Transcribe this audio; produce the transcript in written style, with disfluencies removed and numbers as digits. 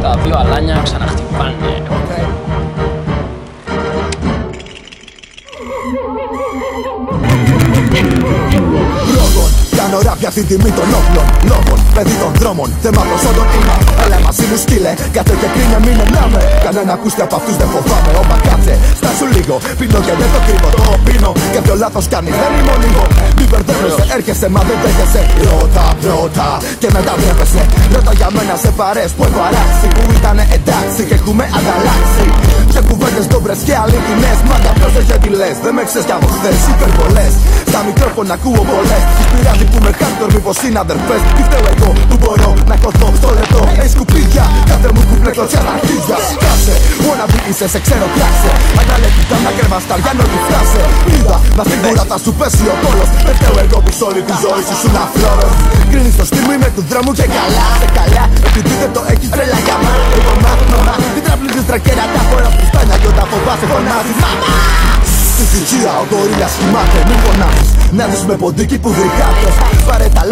Τα δύο αλάνια ξαναχτυπάνε. Κάνω ραπ για την τιμή των όπλων λόγων, παιδί των δρόμων, θέμα προσόντων είμαι. Έλα μαζί μου στείλε, κάτω και κρίνε μην ενάμε. Κανένα ακούστε από αυτούς δεν φοβάμαι. Όπα κάτσε, στάσου λίγο, πίνω και δεν το κρύβω. Το πίνω και ποιο λάθος κάνεις δεν είμαι λίγο. Μη μπερδεύεσαι, έρχεσαι μα δεν δέχεσαι. Ρώτα πρώτα και μετά βλέπεσαι. Ρώτα για μένα σε παρές που έχω αράξει, που ήτανε εντάξει και έχουμε ανταλλάξει. Σε κουβέντες ντόμπρες και αληθινές, μάγκα πρόσεχε τι λες. Δεν με ξέρεις κι από χθες, υπερβολές. Στα μικρόφωνα ακούω πολλές. Τους πειράζει που με hardcore, μήπως είναι αδερφές. Τι φταίω εγώ που μπορώ να κοθώ στο λεπτό. Έχεις σκουπίδια, κάθε μου κουπλέ κλωτσιά τα αρχίδια. Κάσε, wanna be είσαι, σε ξέρω κράξε. Αναλεκτικά να κρεμασταριά νο τη φράσε. Είδα, να στην κούρα θα σου πέσει ο κόλος. Δεν φταίω εγώ που σ' όλη τη ζωή σου ήσουν αφλόρος. Κρίνεις το στυλ μου είμαι του δρόμου και καλά. Σε καλά, επειδή δεν το έχεις τρέλα για μα. Εγώ μάμα, την τραπλίζεις τρακέρα τα φορά που στάνια κι όταν φοβάσαι φωνάζεις μάμα. Στη θυσία ο γορίλας κοιμάται, μην φωνάζεις. Να δεις με ποντίκι που βρικάτες. Πάρε τα